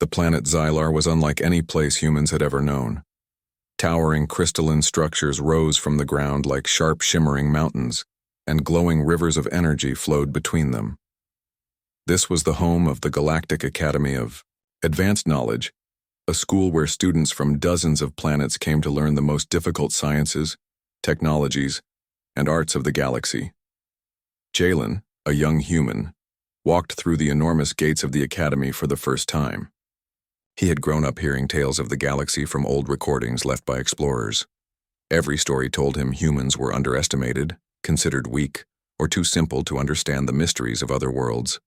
The planet Xylar was unlike any place humans had ever known. Towering crystalline structures rose from the ground like sharp shimmering mountains, and glowing rivers of energy flowed between them. This was the home of the Galactic Academy of Advanced Knowledge, a school where students from dozens of planets came to learn the most difficult sciences, technologies, and arts of the galaxy. Jalen, a young human, walked through the enormous gates of the academy for the first time. He had grown up hearing tales of the galaxy from old recordings left by explorers. Every story told him humans were underestimated, considered weak, or too simple to understand the mysteries of other worlds.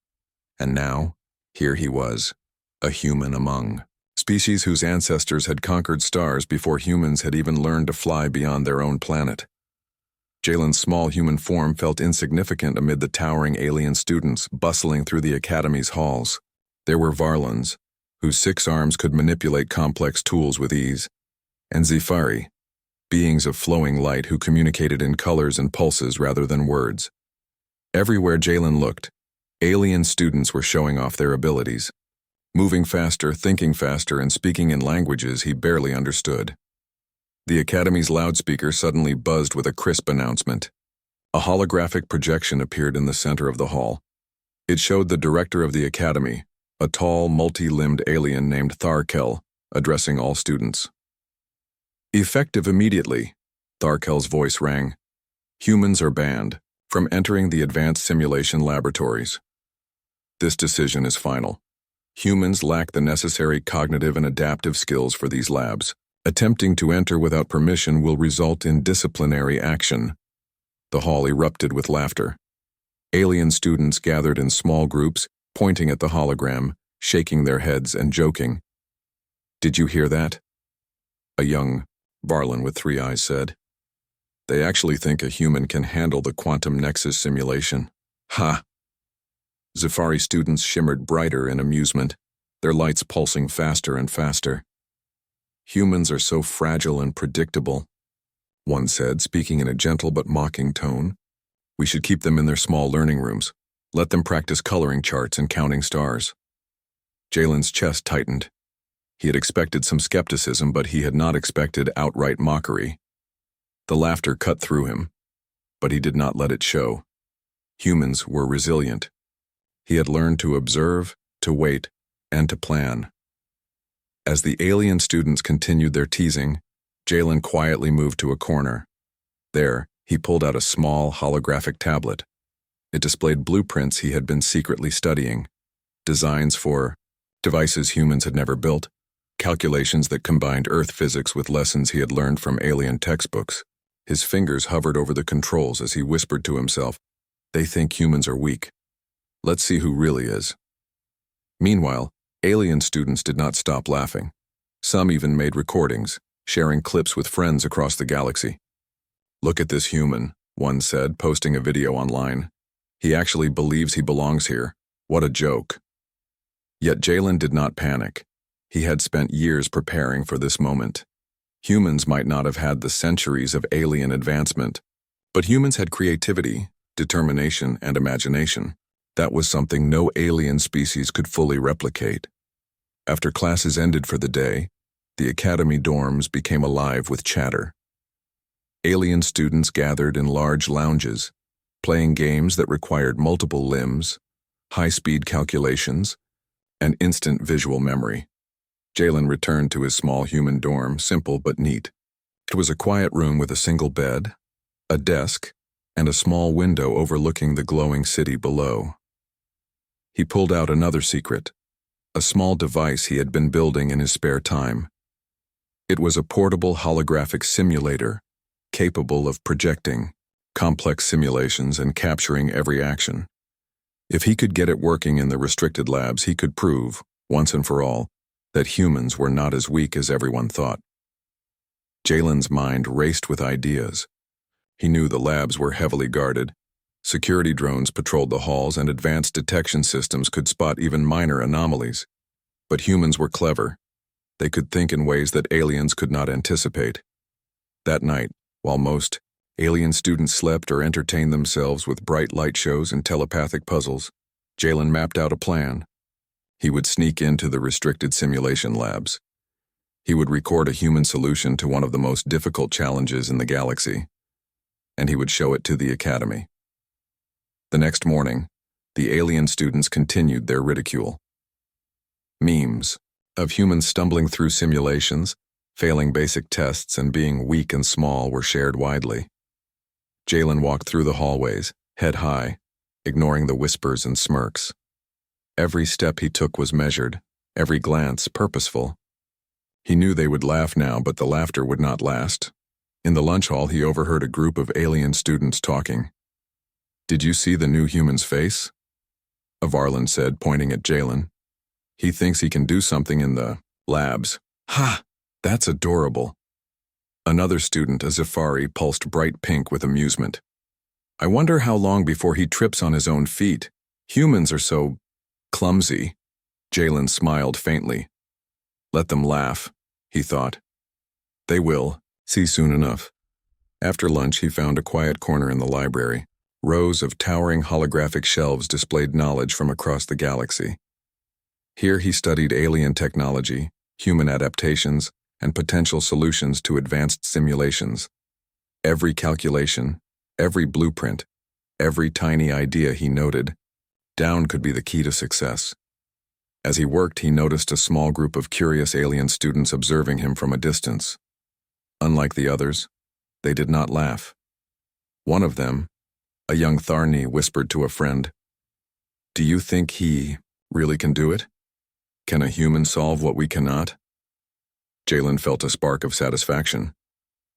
And now, here he was, a human among species whose ancestors had conquered stars before humans had even learned to fly beyond their own planet. Jalen's small human form felt insignificant amid the towering alien students bustling through the academy's halls. There were Varlans, whose 6 arms could manipulate complex tools with ease, and Zifari, beings of flowing light who communicated in colors and pulses rather than words. Everywhere Jalen looked, alien students were showing off their abilities, moving faster, thinking faster, and speaking in languages he barely understood. The academy's loudspeaker suddenly buzzed with a crisp announcement. A holographic projection appeared in the center of the hall. It showed the director of the academy, a tall, multi-limbed alien named Tharkel, addressing all students. Effective immediately, Tharkel's voice rang. Humans are banned from entering the advanced simulation laboratories. This decision is final. Humans lack the necessary cognitive and adaptive skills for these labs. Attempting to enter without permission will result in disciplinary action. The hall erupted with laughter. Alien students gathered in small groups, pointing at the hologram, shaking their heads and joking. "Did you hear that?" A young Varlan with 3 eyes said. "They actually think a human can handle the quantum nexus simulation. Ha!" Zifari students shimmered brighter in amusement, their lights pulsing faster and faster. "Humans are so fragile and predictable," one said, speaking in a gentle but mocking tone. "We should keep them in their small learning rooms. Let them practice coloring charts and counting stars." Jalen's chest tightened. He had expected some skepticism, but he had not expected outright mockery. The laughter cut through him, but he did not let it show. Humans were resilient. He had learned to observe, to wait, and to plan. As the alien students continued their teasing, Jalen quietly moved to a corner. There, he pulled out a small, holographic tablet. It displayed blueprints he had been secretly studying, designs for devices humans had never built, calculations that combined Earth physics with lessons he had learned from alien textbooks. His fingers hovered over the controls as he whispered to himself, "They think humans are weak. Let's see who really is." Meanwhile, alien students did not stop laughing. Some even made recordings, sharing clips with friends across the galaxy. "Look at this human," one said, posting a video online. "He actually believes he belongs here. What a joke." Yet Jalen did not panic. He had spent years preparing for this moment. Humans might not have had the centuries of alien advancement, but humans had creativity, determination, and imagination. That was something no alien species could fully replicate. After classes ended for the day, the academy dorms became alive with chatter. Alien students gathered in large lounges, playing games that required multiple limbs, high-speed calculations, and instant visual memory. Jalen returned to his small human dorm, simple but neat. It was a quiet room with a single bed, a desk, and a small window overlooking the glowing city below. He pulled out another secret, a small device he had been building in his spare time. It was a portable holographic simulator, capable of projecting complex simulations and capturing every action. If he could get it working in the restricted labs, he could prove, once and for all, that humans were not as weak as everyone thought. Jalen's mind raced with ideas. He knew the labs were heavily guarded. Security drones patrolled the halls, and advanced detection systems could spot even minor anomalies. But humans were clever. They could think in ways that aliens could not anticipate. That night, while most alien students slept or entertained themselves with bright light shows and telepathic puzzles, Jalen mapped out a plan. He would sneak into the restricted simulation labs. He would record a human solution to one of the most difficult challenges in the galaxy, and he would show it to the Academy. The next morning, the alien students continued their ridicule. Memes of humans stumbling through simulations, failing basic tests, and being weak and small were shared widely. Jalen walked through the hallways, head high, ignoring the whispers and smirks. Every step he took was measured, every glance purposeful. He knew they would laugh now, but the laughter would not last. In the lunch hall, he overheard a group of alien students talking. "Did you see the new human's face?" Avarlan said, pointing at Jalen. "He thinks he can do something in the labs." "Ha! That's adorable." Another student, a Zafari, pulsed bright pink with amusement. "I wonder how long before he trips on his own feet. Humans are so clumsy." Jalen smiled faintly. Let them laugh, he thought. They will, see soon enough. After lunch, he found a quiet corner in the library. Rows of towering holographic shelves displayed knowledge from across the galaxy. Here he studied alien technology, human adaptations, and potential solutions to advanced simulations. Every calculation, every blueprint, every tiny idea he noted down could be the key to success. As he worked, he noticed a small group of curious alien students observing him from a distance. Unlike the others, they did not laugh. One of them, a young Tharni, whispered to a friend, "Do you think he really can do it? Can a human solve what we cannot?" Jalen felt a spark of satisfaction.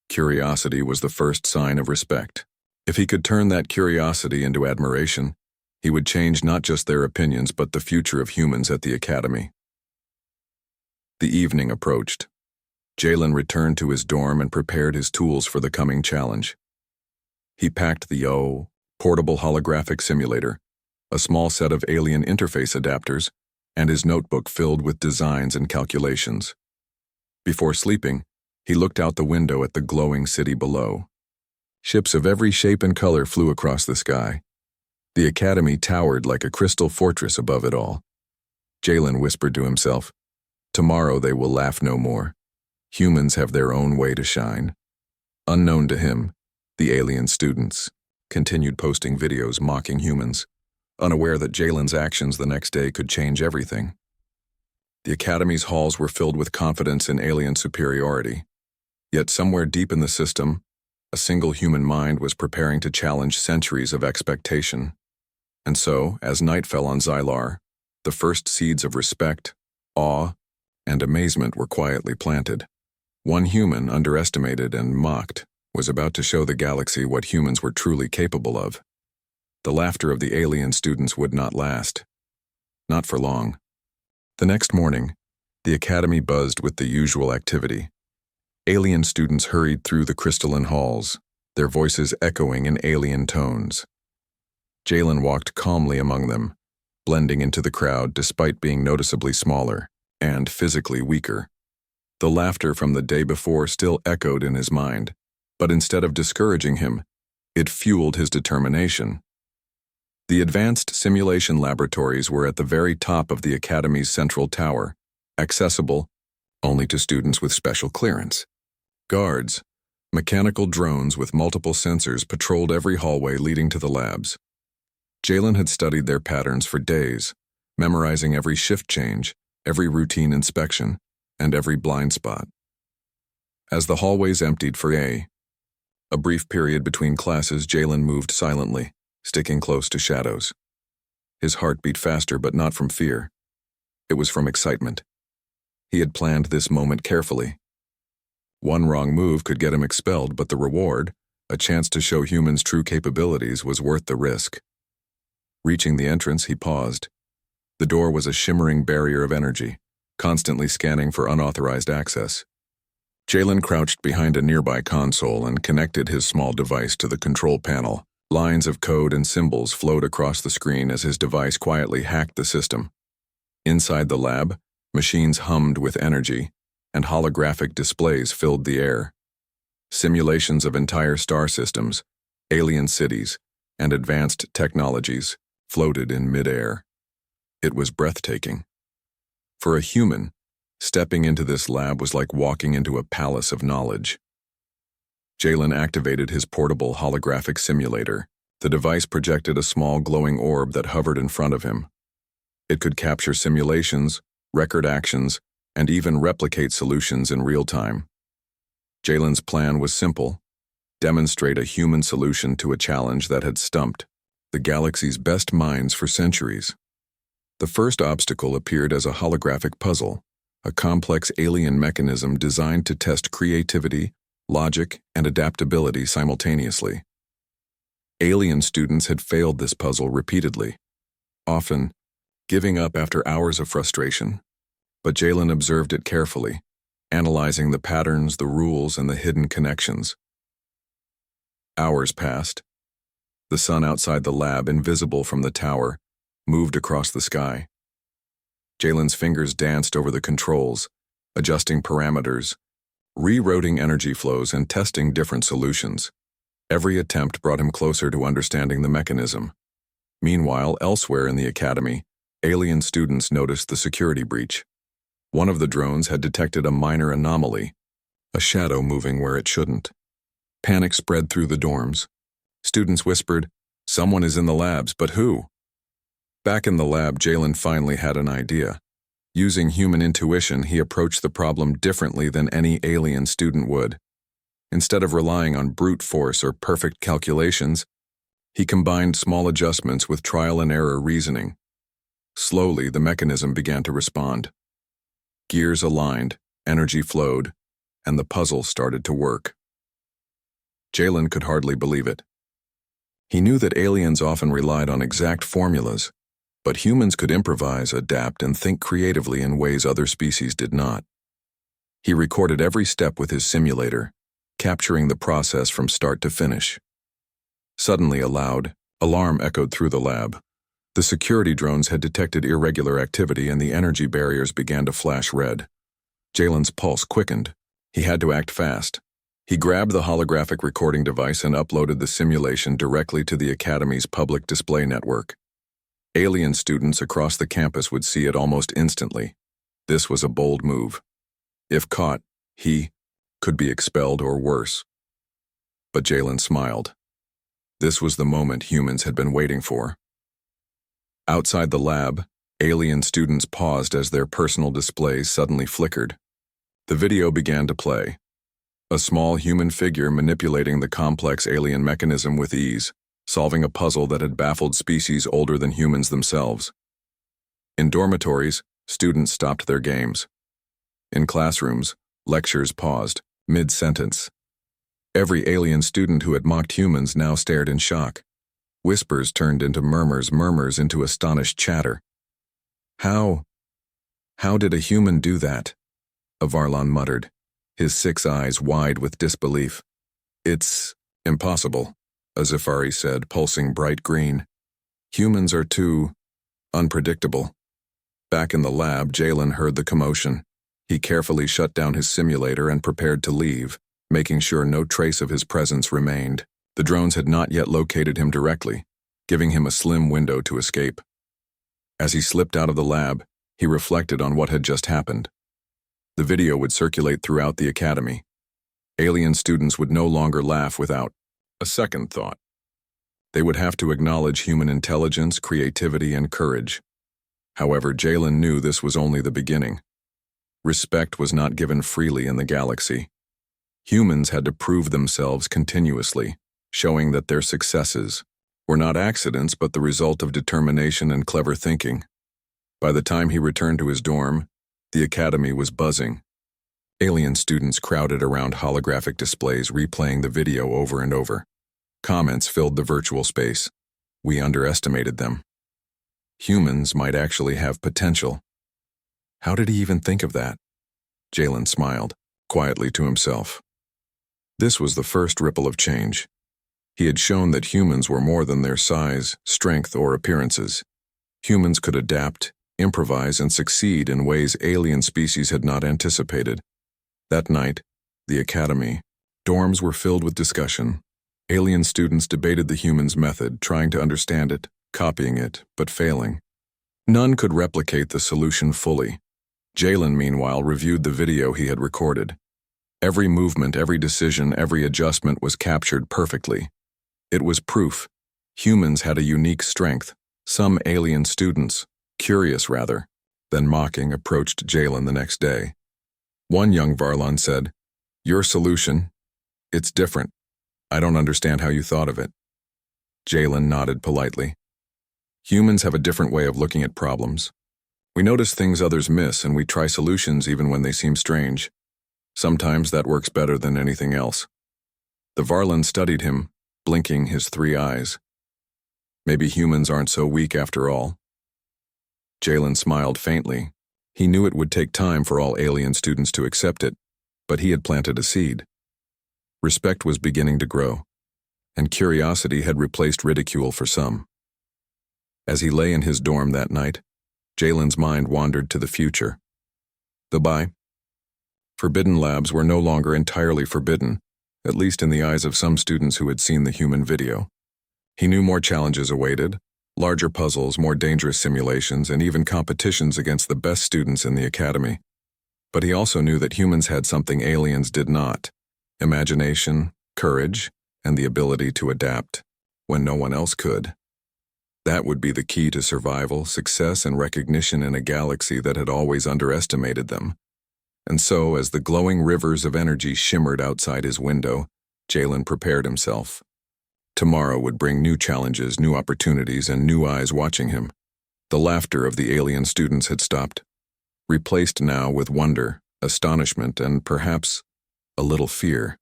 Curiosity was the first sign of respect. If he could turn that curiosity into admiration, he would change not just their opinions but the future of humans at the Academy. The evening approached. Jalen returned to his dorm and prepared his tools for the coming challenge. He packed the portable holographic simulator, a small set of alien interface adapters, and his notebook filled with designs and calculations. Before sleeping, he looked out the window at the glowing city below. Ships of every shape and color flew across the sky. The Academy towered like a crystal fortress above it all. Jalen whispered to himself, "Tomorrow they will laugh no more. Humans have their own way to shine." Unknown to him, the alien students continued posting videos mocking humans, unaware that Jalen's actions the next day could change everything. The Academy's halls were filled with confidence in alien superiority. Yet somewhere deep in the system, a single human mind was preparing to challenge centuries of expectation. And so, as night fell on Xylar, the first seeds of respect, awe, and amazement were quietly planted. One human, underestimated and mocked, was about to show the galaxy what humans were truly capable of. The laughter of the alien students would not last. Not for long. The next morning, the Academy buzzed with the usual activity. Alien students hurried through the crystalline halls, their voices echoing in alien tones. Jalen walked calmly among them, blending into the crowd despite being noticeably smaller and physically weaker. The laughter from the day before still echoed in his mind, but instead of discouraging him, it fueled his determination. The advanced simulation laboratories were at the very top of the Academy's central tower, accessible only to students with special clearance. Guards, mechanical drones with multiple sensors, patrolled every hallway leading to the labs. Jalen had studied their patterns for days, memorizing every shift change, every routine inspection, and every blind spot. As the hallways emptied for a brief period between classes, Jalen moved silently, sticking close to shadows. His heart beat faster, but not from fear. It was from excitement. He had planned this moment carefully. One wrong move could get him expelled, but the reward, a chance to show humans' true capabilities, was worth the risk. Reaching the entrance, he paused. The door was a shimmering barrier of energy, constantly scanning for unauthorized access. Jalen crouched behind a nearby console and connected his small device to the control panel. Lines of code and symbols flowed across the screen as his device quietly hacked the system. Inside the lab, machines hummed with energy, and holographic displays filled the air. Simulations of entire star systems, alien cities, and advanced technologies floated in midair. It was breathtaking. For a human, stepping into this lab was like walking into a palace of knowledge. Jalen activated his portable holographic simulator. The device projected a small glowing orb that hovered in front of him. It could capture simulations, record actions, and even replicate solutions in real time. Jalen's plan was simple: demonstrate a human solution to a challenge that had stumped the galaxy's best minds for centuries. The first obstacle appeared as a holographic puzzle, a complex alien mechanism designed to test creativity, logic, and adaptability simultaneously. Alien students had failed this puzzle repeatedly, often giving up after hours of frustration. But Jalen observed it carefully, analyzing the patterns, the rules, and the hidden connections. Hours passed. The sun outside the lab, invisible from the tower, moved across the sky. Jalen's fingers danced over the controls, adjusting parameters, rerouting energy flows, and testing different solutions. Every attempt brought him closer to understanding the mechanism. Meanwhile, elsewhere in the academy, alien students noticed the security breach. One of the drones had detected a minor anomaly, a shadow moving where it shouldn't. Panic spread through the dorms. Students whispered, "Someone is in the labs, but who?" Back in the lab, Jalen finally had an idea. Using human intuition, he approached the problem differently than any alien student would. Instead of relying on brute force or perfect calculations, he combined small adjustments with trial and error reasoning. Slowly, the mechanism began to respond. Gears aligned, energy flowed, and the puzzle started to work. Jalen could hardly believe it. He knew that aliens often relied on exact formulas, but humans could improvise, adapt, and think creatively in ways other species did not. He recorded every step with his simulator, capturing the process from start to finish. Suddenly, a loud alarm echoed through the lab. The security drones had detected irregular activity and the energy barriers began to flash red. Jalen's pulse quickened. He had to act fast. He grabbed the holographic recording device and uploaded the simulation directly to the Academy's public display network. Alien students across the campus would see it almost instantly. This was a bold move. If caught, he could be expelled or worse. But Jalen smiled. This was the moment humans had been waiting for. Outside the lab, alien students paused as their personal displays suddenly flickered. The video began to play. A small human figure manipulating the complex alien mechanism with ease, solving a puzzle that had baffled species older than humans themselves. In dormitories, students stopped their games. In classrooms, lectures paused, mid-sentence. Every alien student who had mocked humans now stared in shock. Whispers turned into murmurs, murmurs into astonished chatter. How did a human do that?" Avarlon muttered, his 6 eyes wide with disbelief. "It's impossible," Azafari said, pulsing bright green. "Humans are too unpredictable." Back in the lab, Jalen heard the commotion. He carefully shut down his simulator and prepared to leave, making sure no trace of his presence remained. The drones had not yet located him directly, giving him a slim window to escape. As he slipped out of the lab, he reflected on what had just happened. The video would circulate throughout the academy. Alien students would no longer laugh without a second thought. They would have to acknowledge human intelligence, creativity, and courage. However, Jalen knew this was only the beginning. Respect was not given freely in the galaxy. Humans had to prove themselves continuously, showing that their successes were not accidents but the result of determination and clever thinking. By the time he returned to his dorm, the academy was buzzing. Alien students crowded around holographic displays, replaying the video over and over. Comments filled the virtual space. We underestimated them. Humans might actually have potential. How did he even think of that? Jalen smiled, quietly to himself. This was the first ripple of change. He had shown that humans were more than their size, strength, or appearances. Humans could adapt, improvise, and succeed in ways alien species had not anticipated. That night, the academy, dorms were filled with discussion. Alien students debated the humans' method, trying to understand it, copying it, but failing. None could replicate the solution fully. Jalen, meanwhile, reviewed the video he had recorded. Every movement, every decision, every adjustment was captured perfectly. It was proof. Humans had a unique strength. Some alien students, curious rather than mocking, approached Jalen the next day. One young Varlon said, "Your solution, it's different. I don't understand how you thought of it." Jalen nodded politely. Humans have a different way of looking at problems. We notice things others miss, and we try solutions even when they seem strange. Sometimes that works better than anything else. The Varlon studied him, blinking his 3 eyes. Maybe humans aren't so weak after all. Jalen smiled faintly. He knew it would take time for all alien students to accept it, but he had planted a seed. Respect was beginning to grow, and curiosity had replaced ridicule for some. As he lay in his dorm that night, Jalen's mind wandered to the future. The forbidden labs were no longer entirely forbidden, at least in the eyes of some students who had seen the human video. He knew more challenges awaited, larger puzzles, more dangerous simulations, and even competitions against the best students in the academy. But he also knew that humans had something aliens did not: imagination, courage, and the ability to adapt when no one else could. That would be the key to survival, success, and recognition in a galaxy that had always underestimated them. And so, as the glowing rivers of energy shimmered outside his window, Jalen prepared himself. Tomorrow would bring new challenges, new opportunities, and new eyes watching him. The laughter of the alien students had stopped, replaced now with wonder, astonishment, and perhaps a little fear.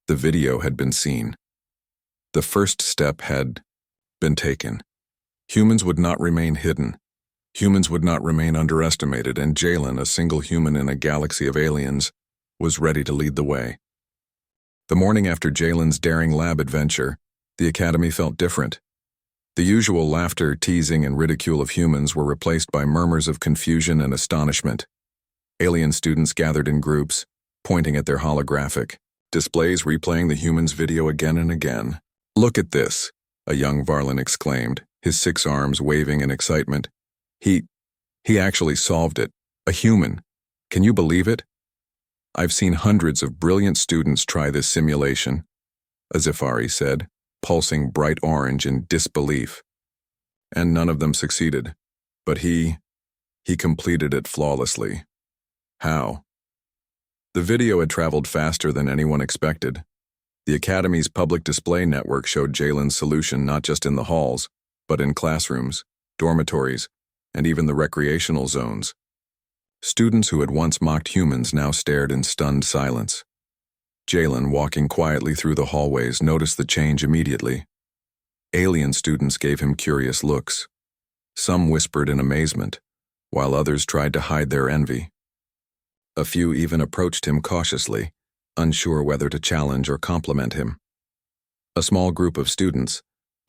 The video had been seen. The first step had been taken. Humans would not remain hidden. Humans would not remain underestimated, and Jalen, a single human in a galaxy of aliens, was ready to lead the way. The morning after Jalen's daring lab adventure, the academy felt different. The usual laughter, teasing, and ridicule of humans were replaced by murmurs of confusion and astonishment. Alien students gathered in groups, pointing at their holographic displays, replaying the humans' video again and again. "Look at this," a young Varlon exclaimed, his 6 arms waving in excitement. He actually solved it. A human. Can you believe it? I've seen hundreds of brilliant students try this simulation," a Scifi said, pulsing bright orange in disbelief. "And none of them succeeded. But he completed it flawlessly." How? The video had traveled faster than anyone expected. The Academy's public display network showed Jalen's solution not just in the halls, but in classrooms, dormitories, and even the recreational zones. Students who had once mocked humans now stared in stunned silence. Jalen, walking quietly through the hallways, noticed the change immediately. Alien students gave him curious looks. Some whispered in amazement, while others tried to hide their envy. A few even approached him cautiously, unsure whether to challenge or compliment him. A small group of students,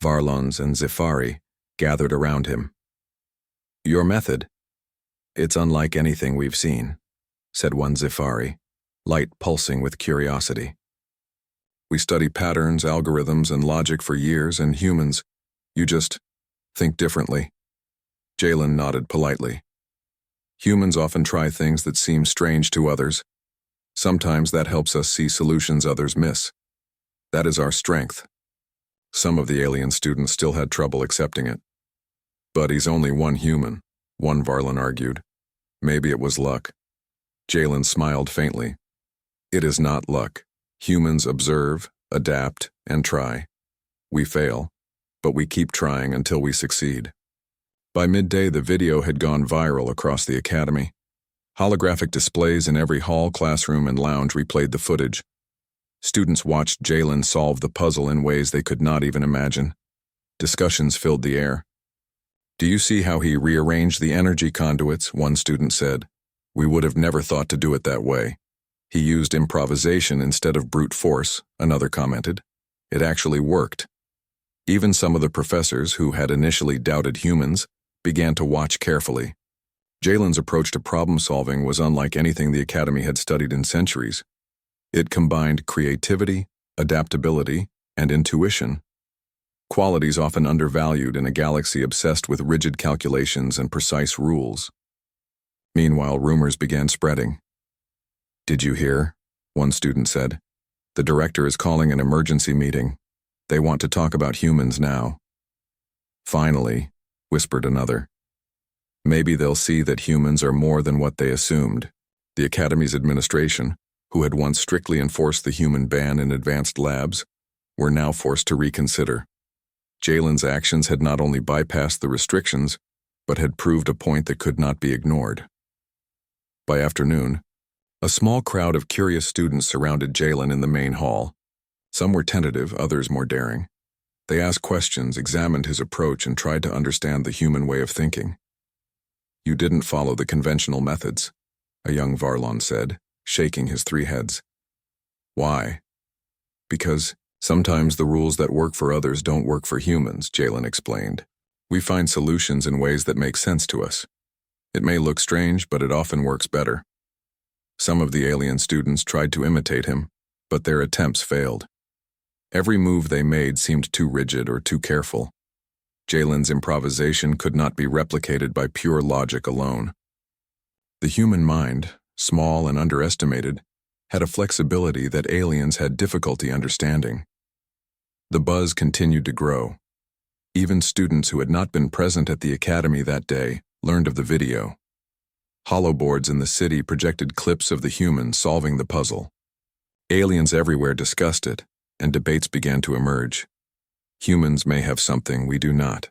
Varlons and Scifi, gathered around him. "Your method? It's unlike anything we've seen," said one Scifi, light pulsing with curiosity. "We study patterns, algorithms, and logic for years, and humans, you just think differently." Jalen nodded politely. "Humans often try things that seem strange to others. Sometimes that helps us see solutions others miss. That is our strength." Some of the alien students still had trouble accepting it. "But he's only one human," one Varlon argued. "Maybe it was luck." Jalen smiled faintly. "It is not luck. Humans observe, adapt, and try. We fail, but we keep trying until we succeed." By midday, the video had gone viral across the academy. Holographic displays in every hall, classroom, and lounge replayed the footage. Students watched Jalen solve the puzzle in ways they could not even imagine. Discussions filled the air. "Do you see how he rearranged the energy conduits?" one student said. "We would have never thought to do it that way." "He used improvisation instead of brute force," another commented. "It actually worked." Even some of the professors who had initially doubted humans began to watch carefully. Jalen's approach to problem-solving was unlike anything the Academy had studied in centuries. It combined creativity, adaptability, and intuition, qualities often undervalued in a galaxy obsessed with rigid calculations and precise rules. Meanwhile, rumors began spreading. "Did you hear?" one student said. "The director is calling an emergency meeting. They want to talk about humans now." "Finally," whispered another. "Maybe they'll see that humans are more than what they assumed." The Academy's administration, who had once strictly enforced the human ban in advanced labs, were now forced to reconsider. Jalen's actions had not only bypassed the restrictions, but had proved a point that could not be ignored. By afternoon, a small crowd of curious students surrounded Jalen in the main hall. Some were tentative, others more daring. They asked questions, examined his approach, and tried to understand the human way of thinking. "You didn't follow the conventional methods," a young Varlon said, shaking his three heads. "Why?" "Because sometimes the rules that work for others don't work for humans," Jalen explained. "We find solutions in ways that make sense to us. It may look strange, but it often works better." Some of the alien students tried to imitate him, but their attempts failed. Every move they made seemed too rigid or too careful. Jalen's improvisation could not be replicated by pure logic alone. The human mind, small and underestimated, had a flexibility that aliens had difficulty understanding. The buzz continued to grow. Even students who had not been present at the academy that day learned of the video. Holoboards in the city projected clips of the humans solving the puzzle. Aliens everywhere discussed it, and debates began to emerge. Humans may have something we do not.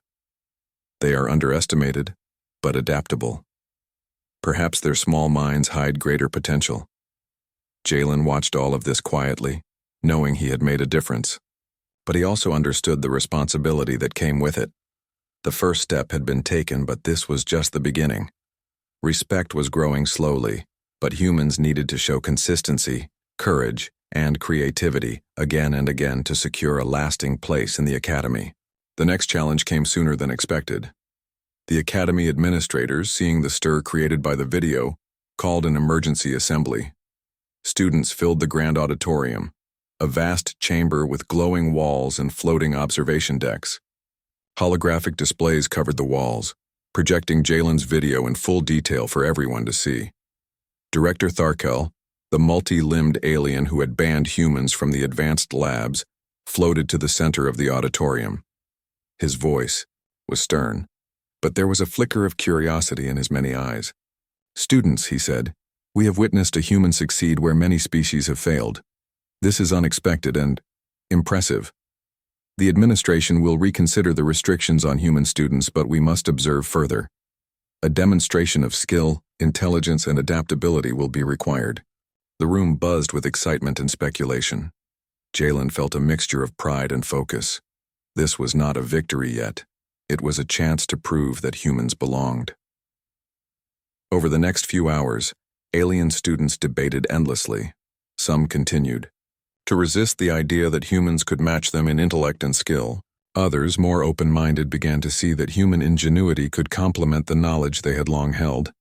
They are underestimated, but adaptable. Perhaps their small minds hide greater potential. Jalen watched all of this quietly, knowing he had made a difference. But he also understood the responsibility that came with it. The first step had been taken, but this was just the beginning. Respect was growing slowly, but humans needed to show consistency, courage, and creativity again and again to secure a lasting place in the academy. The next challenge came sooner than expected. The academy administrators, seeing the stir created by the video, called an emergency assembly. Students filled the grand auditorium, a vast chamber with glowing walls and floating observation decks. Holographic displays covered the walls, projecting Jalen's video in full detail for everyone to see. Director Tharkel, the multi-limbed alien who had banned humans from the advanced labs, floated to the center of the auditorium. His voice was stern, but there was a flicker of curiosity in his many eyes. "Students," he said, "we have witnessed a human succeed where many species have failed. This is unexpected and impressive. The administration will reconsider the restrictions on human students, but we must observe further. A demonstration of skill, intelligence, and adaptability will be required." The room buzzed with excitement and speculation. Jalen felt a mixture of pride and focus. This was not a victory yet. It was a chance to prove that humans belonged. Over the next few hours, alien students debated endlessly. Some continued to resist the idea that humans could match them in intellect and skill. Others, more open-minded, began to see that human ingenuity could complement the knowledge they had long held.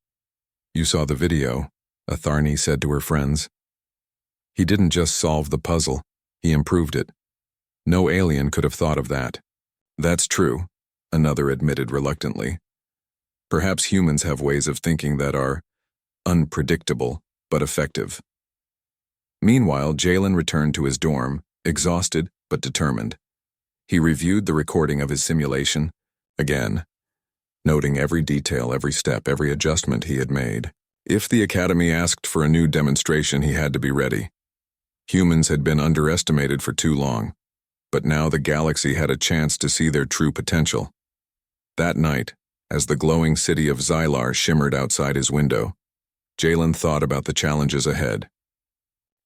"You saw the video," Atharni said to her friends. "He didn't just solve the puzzle, he improved it. No alien could have thought of that." "That's true," another admitted reluctantly. "Perhaps humans have ways of thinking that are unpredictable, but effective." Meanwhile, Jalen returned to his dorm, exhausted but determined. He reviewed the recording of his simulation, again, noting every detail, every step, every adjustment he had made. If the academy asked for a new demonstration, he had to be ready. Humans had been underestimated for too long, but now the galaxy had a chance to see their true potential. That night, as the glowing city of Xylar shimmered outside his window, Jalen thought about the challenges ahead.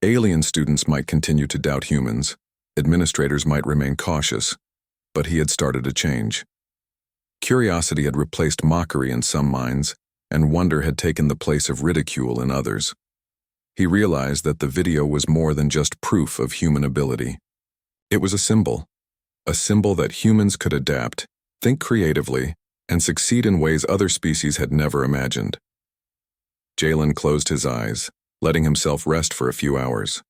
Alien students might continue to doubt humans, administrators might remain cautious, but he had started a change. Curiosity had replaced mockery in some minds, and wonder had taken the place of ridicule in others. He realized that the video was more than just proof of human ability. It was a symbol that humans could adapt, think creatively, and succeed in ways other species had never imagined. Jalen closed his eyes, letting himself rest for a few hours.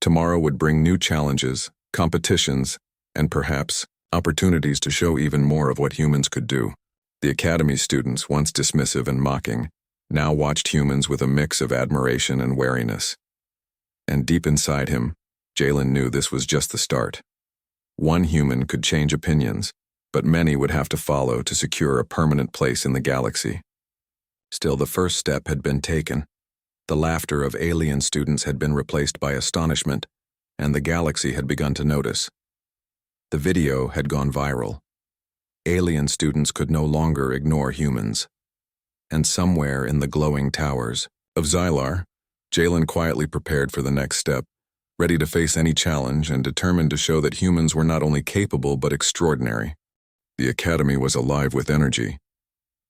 Tomorrow would bring new challenges, competitions, and perhaps opportunities to show even more of what humans could do. The academy students, once dismissive and mocking, now watched humans with a mix of admiration and wariness. And deep inside him, Jalen knew this was just the start. One human could change opinions, but many would have to follow to secure a permanent place in the galaxy. Still, the first step had been taken. The laughter of alien students had been replaced by astonishment, and the galaxy had begun to notice. The video had gone viral. Alien students could no longer ignore humans. And somewhere in the glowing towers of Xylar, Jalen quietly prepared for the next step, ready to face any challenge and determined to show that humans were not only capable but extraordinary. The academy was alive with energy.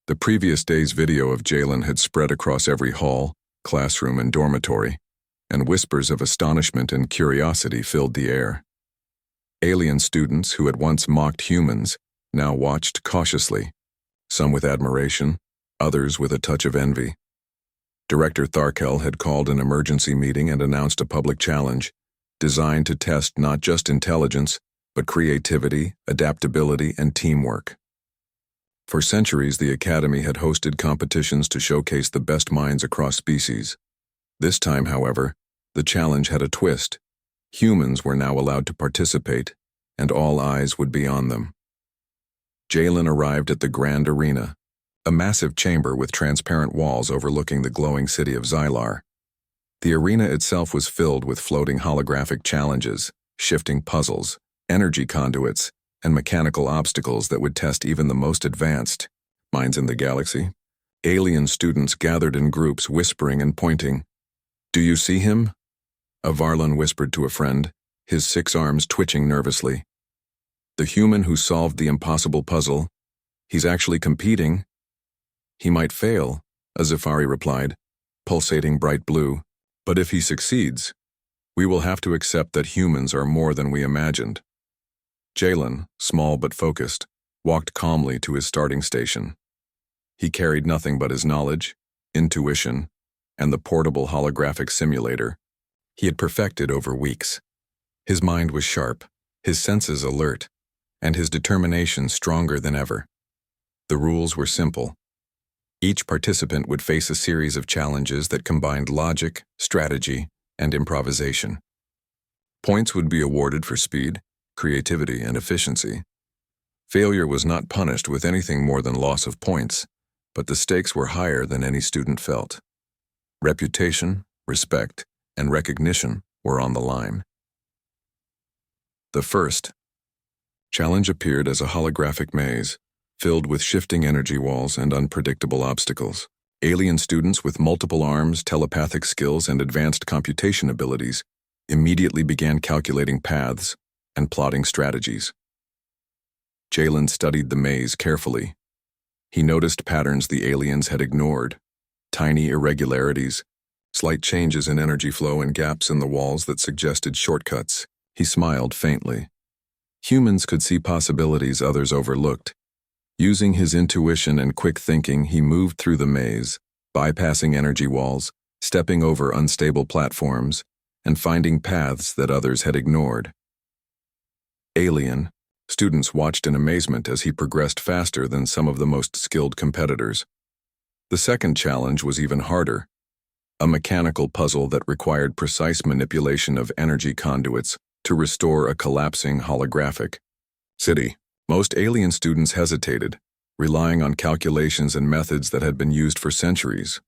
The previous day's video of Jalen had spread across every hall, classroom, and dormitory, and whispers of astonishment and curiosity filled the air. Alien students who had once mocked humans now watched cautiously, some with admiration, others with a touch of envy. Director Tharkel had called an emergency meeting and announced a public challenge, designed to test not just intelligence, but creativity, adaptability, and teamwork. For centuries, the Academy had hosted competitions to showcase the best minds across species. This time, however, the challenge had a twist. Humans were now allowed to participate, and all eyes would be on them. Jalen arrived at the Grand Arena, a massive chamber with transparent walls overlooking the glowing city of Xylar. The arena itself was filled with floating holographic challenges, shifting puzzles, energy conduits, and mechanical obstacles that would test even the most advanced minds in the galaxy. Alien students gathered in groups, whispering and pointing. "Do you see him?" a Varlon whispered to a friend, his 6 arms twitching nervously. "The human who solved the impossible puzzle. He's actually competing." "He might fail," a Zafari replied, pulsating bright blue. "But if he succeeds, we will have to accept that humans are more than we imagined." Jalen, small but focused, walked calmly to his starting station. He carried nothing but his knowledge, intuition, and the portable holographic simulator he had perfected over weeks. His mind was sharp, his senses alert, and his determination stronger than ever. The rules were simple. Each participant would face a series of challenges that combined logic, strategy, and improvisation. Points would be awarded for speed, creativity, and efficiency. Failure was not punished with anything more than loss of points, but the stakes were higher than any student felt. Reputation, respect, and recognition were on the line. The first challenge appeared as a holographic maze, filled with shifting energy walls and unpredictable obstacles. Alien students with multiple arms, telepathic skills, and advanced computation abilities immediately began calculating paths and plotting strategies. Jalen studied the maze carefully. He noticed patterns the aliens had ignored, tiny irregularities, slight changes in energy flow, and gaps in the walls that suggested shortcuts. He smiled faintly. Humans could see possibilities others overlooked. Using his intuition and quick thinking, he moved through the maze, bypassing energy walls, stepping over unstable platforms, and finding paths that others had ignored. Alien students watched in amazement as he progressed faster than some of the most skilled competitors. The second challenge was even harder, a mechanical puzzle that required precise manipulation of energy conduits to restore a collapsing holographic city. Most alien students hesitated, relying on calculations and methods that had been used for centuries.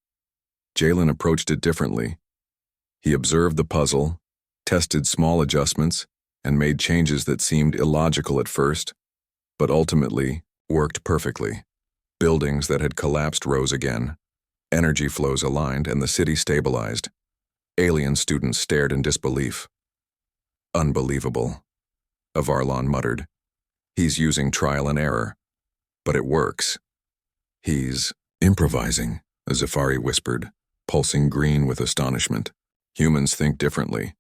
Jalen approached it differently. He observed the puzzle, tested small adjustments, and made changes that seemed illogical at first, but ultimately worked perfectly. Buildings that had collapsed rose again. Energy flows aligned, and the city stabilized. Alien students stared in disbelief. "Unbelievable," a Varlon muttered. "He's using trial and error, but it works." "He's improvising," a Zafari whispered, pulsing green with astonishment. "Humans think differently.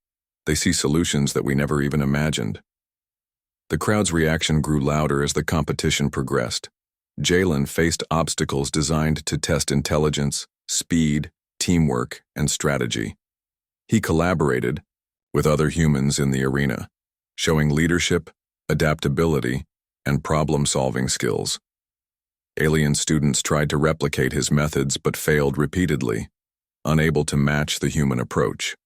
They see solutions that we never even imagined." The crowd's reaction grew louder as the competition progressed. Jalen faced obstacles designed to test intelligence, speed, teamwork, and strategy. He collaborated with other humans in the arena, showing leadership, adaptability, and problem-solving skills. Alien students tried to replicate his methods but failed repeatedly, unable to match the human approach.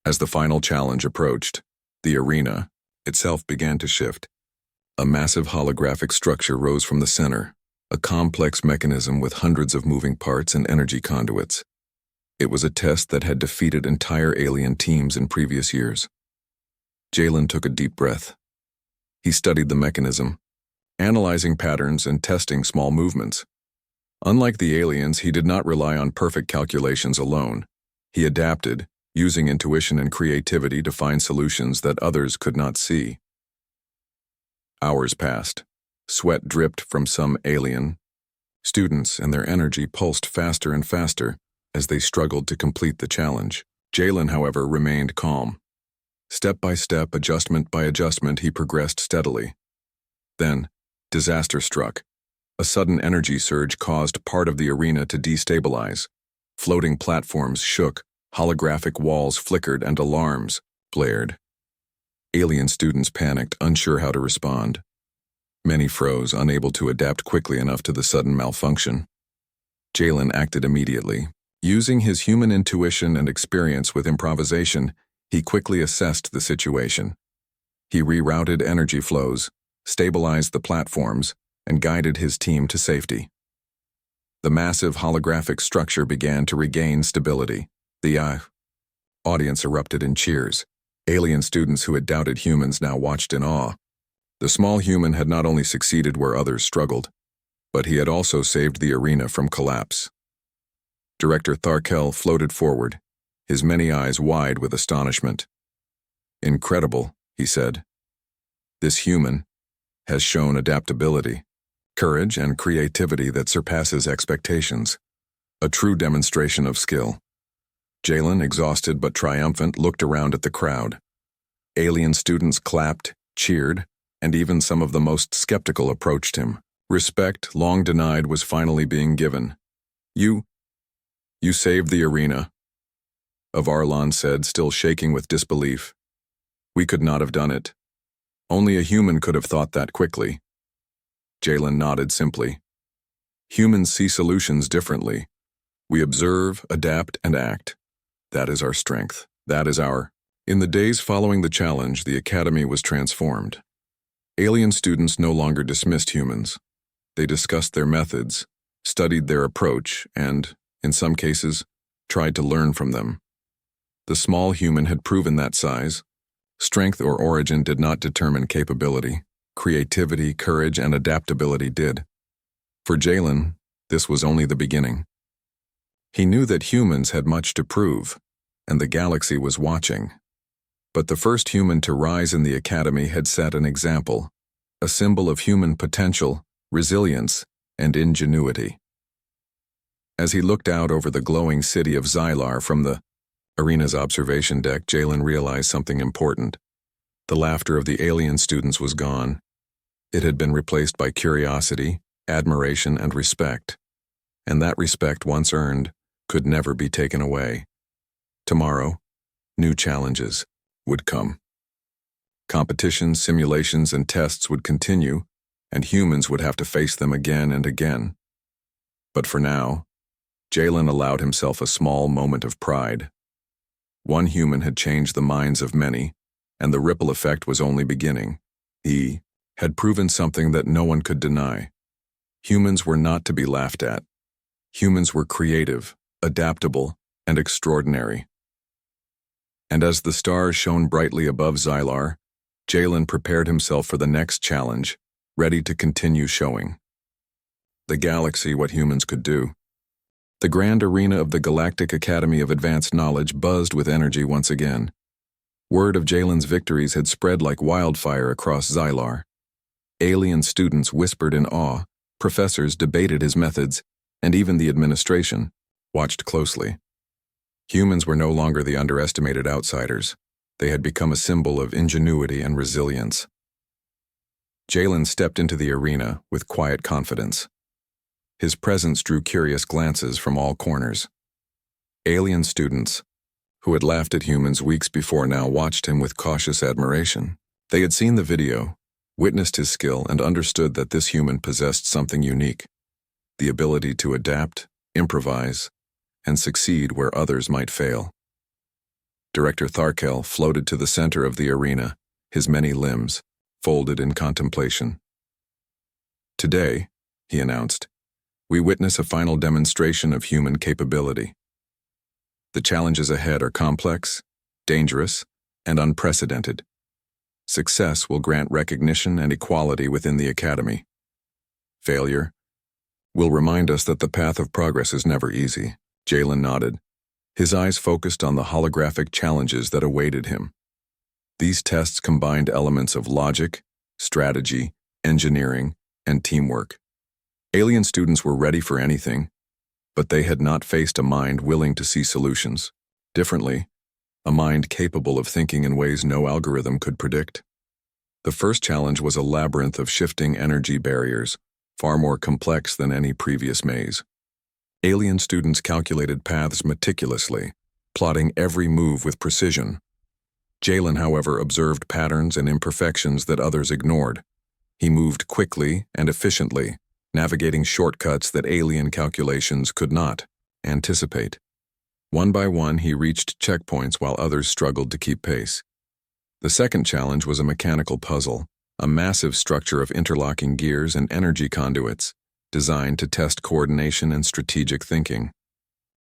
As the final challenge approached, the arena itself began to shift. A massive holographic structure rose from the center, a complex mechanism with hundreds of moving parts and energy conduits. It was a test that had defeated entire alien teams in previous years. Jalen took a deep breath. He studied the mechanism, analyzing patterns and testing small movements. Unlike the aliens, he did not rely on perfect calculations alone. He adapted, using intuition and creativity to find solutions that others could not see. Hours passed. Sweat dripped from some alien students, and their energy pulsed faster and faster as they struggled to complete the challenge. Jalen, however, remained calm. Step by step, adjustment by adjustment, he progressed steadily. Then, disaster struck. A sudden energy surge caused part of the arena to destabilize. Floating platforms shook, holographic walls flickered, and alarms blared. Alien students panicked, unsure how to respond. Many froze, unable to adapt quickly enough to the sudden malfunction. Jalen acted immediately. Using his human intuition and experience with improvisation, he quickly assessed the situation. He rerouted energy flows, stabilized the platforms, and guided his team to safety. The massive holographic structure began to regain stability. The audience erupted in cheers. Alien students who had doubted humans now watched in awe. The small human had not only succeeded where others struggled, but he had also saved the arena from collapse. Director Tharkel floated forward, his many eyes wide with astonishment. "Incredible," he said. "This human has shown adaptability, courage, and creativity that surpasses expectations. A true demonstration of skill." Jalen, exhausted but triumphant, looked around at the crowd. Alien students clapped, cheered, and even some of the most skeptical approached him. Respect, long denied, was finally being given. You saved the arena," Avarlon said, still shaking with disbelief. "We could not have done it. Only a human could have thought that quickly." Jalen nodded simply. "Humans see solutions differently. We observe, adapt, and act. That is our strength. That is our..." In the days following the challenge, the academy was transformed. Alien students no longer dismissed humans. They discussed their methods, studied their approach, and, in some cases, tried to learn from them. The small human had proven that size. Strength or origin did not determine capability. Creativity, courage, and adaptability did. For Jalen, this was only the beginning. He knew that humans had much to prove, and the galaxy was watching. But the first human to rise in the academy had set an example, a symbol of human potential, resilience, and ingenuity. As he looked out over the glowing city of Xylar from the arena's observation deck, Jalen realized something important. The laughter of the alien students was gone. It had been replaced by curiosity, admiration, and respect. And that respect, once earned, could never be taken away. Tomorrow, new challenges would come. Competitions, simulations, and tests would continue, and humans would have to face them again and again. But for now, Jalen allowed himself a small moment of pride. One human had changed the minds of many, and the ripple effect was only beginning. He had proven something that no one could deny. Humans were not to be laughed at. Humans were creative, adaptable, and extraordinary. And as the stars shone brightly above Xylar, Jalen prepared himself for the next challenge, ready to continue showing the galaxy what humans could do. The grand arena of the Galactic Academy of Advanced Knowledge buzzed with energy once again. Word of Jalen's victories had spread like wildfire across Xylar. Alien students whispered in awe, professors debated his methods, and even the administration watched closely. Humans were no longer the underestimated outsiders. They had become a symbol of ingenuity and resilience. Jalen stepped into the arena with quiet confidence. His presence drew curious glances from all corners. Alien students, who had laughed at humans weeks before, now watched him with cautious admiration. They had seen the video, witnessed his skill, and understood that this human possessed something unique: the ability to adapt, improvise, and succeed where others might fail. Director Tharkel floated to the center of the arena, his many limbs folded in contemplation. "Today," he announced, "we witness a final demonstration of human capability. The challenges ahead are complex, dangerous, and unprecedented. Success will grant recognition and equality within the Academy. Failure will remind us that the path of progress is never easy." Jalen nodded, his eyes focused on the holographic challenges that awaited him. These tests combined elements of logic, strategy, engineering, and teamwork. Alien students were ready for anything, but they had not faced a mind willing to see solutions differently, a mind capable of thinking in ways no algorithm could predict. The first challenge was a labyrinth of shifting energy barriers, far more complex than any previous maze. Alien students calculated paths meticulously, plotting every move with precision. Jalen, however, observed patterns and imperfections that others ignored. He moved quickly and efficiently, navigating shortcuts that alien calculations could not anticipate. One by one, he reached checkpoints while others struggled to keep pace. The second challenge was a mechanical puzzle, a massive structure of interlocking gears and energy conduits, designed to test coordination and strategic thinking.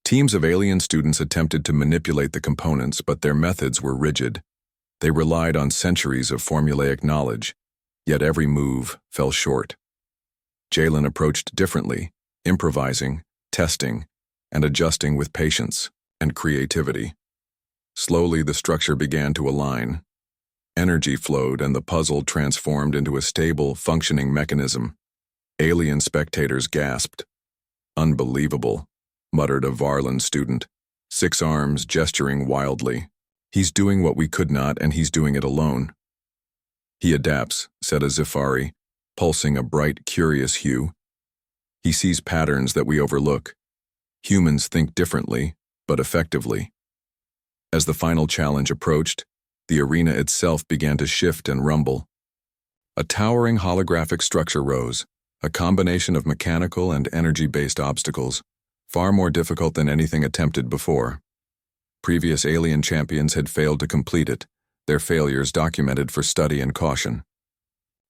Teams of alien students attempted to manipulate the components, but their methods were rigid. They relied on centuries of formulaic knowledge, yet every move fell short. Jalen approached differently, improvising, testing, and adjusting with patience and creativity. Slowly, the structure began to align. Energy flowed, and the puzzle transformed into a stable, functioning mechanism. Alien spectators gasped. "Unbelievable," muttered a Varlan student, 6 arms gesturing wildly. "He's doing what we could not, and he's doing it alone." "He adapts," said a Zifari, pulsing a bright, curious hue. "He sees patterns that we overlook. Humans think differently, but effectively." As the final challenge approached, the arena itself began to shift and rumble. A towering holographic structure rose, a combination of mechanical and energy-based obstacles, far more difficult than anything attempted before. Previous alien champions had failed to complete it, their failures documented for study and caution.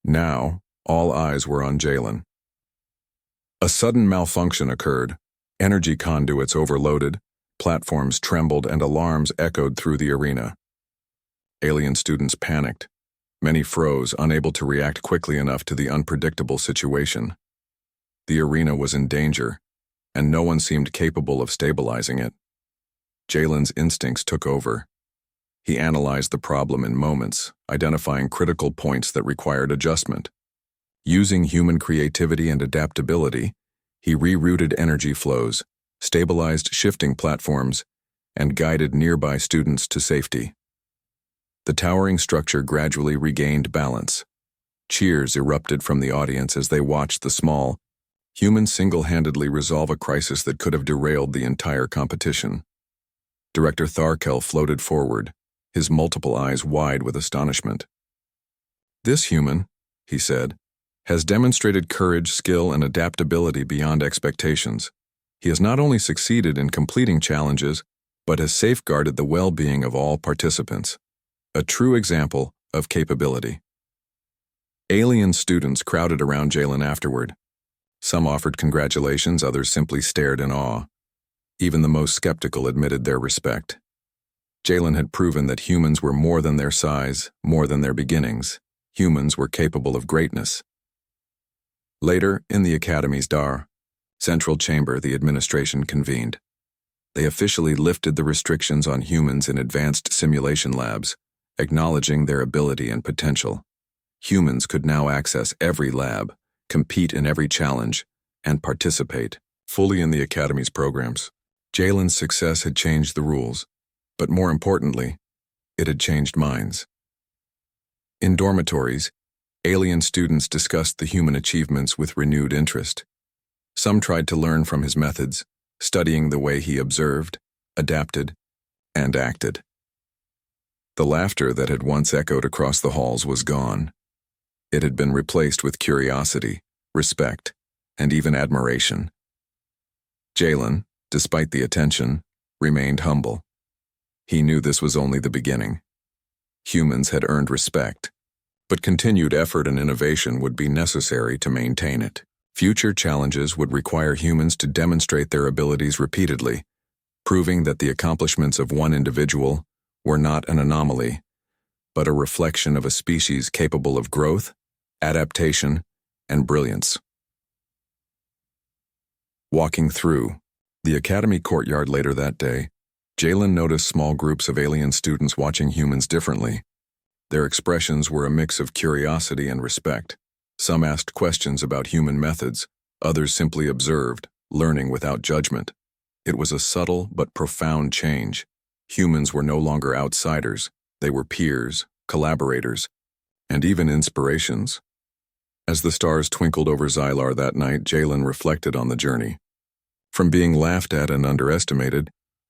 Now, all eyes were on Jalen. A sudden malfunction occurred. Energy conduits overloaded, platforms trembled, and alarms echoed through the arena. Alien students panicked. Many froze, unable to react quickly enough to the unpredictable situation. The arena was in danger, and no one seemed capable of stabilizing it. Jalen's instincts took over. He analyzed the problem in moments, identifying critical points that required adjustment. Using human creativity and adaptability, he rerouted energy flows, stabilized shifting platforms, and guided nearby students to safety. The towering structure gradually regained balance. Cheers erupted from the audience as they watched the small human single-handedly resolve a crisis that could have derailed the entire competition. Director Tharkel floated forward, his multiple eyes wide with astonishment. "This human," he said, "has demonstrated courage, skill, and adaptability beyond expectations. He has not only succeeded in completing challenges, but has safeguarded the well-being of all participants. A true example of capability." Alien students crowded around Jalen afterward. Some offered congratulations, others simply stared in awe. Even the most skeptical admitted their respect. Jalen had proven that humans were more than their size, more than their beginnings. Humans were capable of greatness. Later, in the Academy's central chamber, the administration convened. They officially lifted the restrictions on humans in advanced simulation labs, acknowledging their ability and potential. Humans could now access every lab, compete in every challenge, and participate fully in the Academy's programs. Jalen's success had changed the rules, but more importantly, it had changed minds. In dormitories, alien students discussed the human achievements with renewed interest. Some tried to learn from his methods, studying the way he observed, adapted, and acted. The laughter that had once echoed across the halls was gone. It had been replaced with curiosity, respect, and even admiration. Jalen, despite the attention, remained humble. He knew this was only the beginning. Humans had earned respect, but continued effort and innovation would be necessary to maintain it. Future challenges would require humans to demonstrate their abilities repeatedly, proving that the accomplishments of one individual were not an anomaly, but a reflection of a species capable of growth, adaptation, and brilliance. Walking through the academy courtyard later that day, Jalen noticed small groups of alien students watching humans differently. Their expressions were a mix of curiosity and respect. Some asked questions about human methods, others simply observed, learning without judgment. It was a subtle but profound change. Humans were no longer outsiders, they were peers, collaborators, and even inspirations. As the stars twinkled over Xylar that night, Jalen reflected on the journey. From being laughed at and underestimated,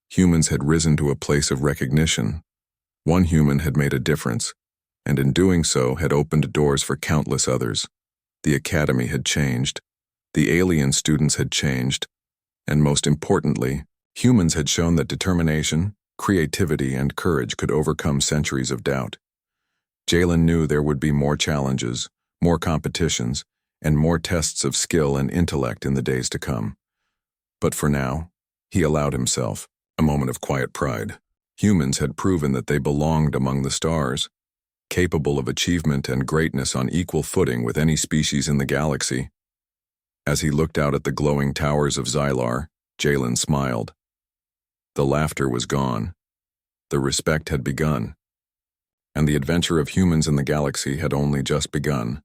humans had risen to a place of recognition. One human had made a difference, and in doing so had opened doors for countless others. The academy had changed, the alien students had changed, and most importantly, humans had shown that determination, creativity, and courage could overcome centuries of doubt. Jalen knew there would be more challenges, more competitions, and more tests of skill and intellect in the days to come. But for now, he allowed himself a moment of quiet pride. Humans had proven that they belonged among the stars, capable of achievement and greatness on equal footing with any species in the galaxy. As he looked out at the glowing towers of Xylar, Jalen smiled. The laughter was gone. The respect had begun. And the adventure of humans in the galaxy had only just begun.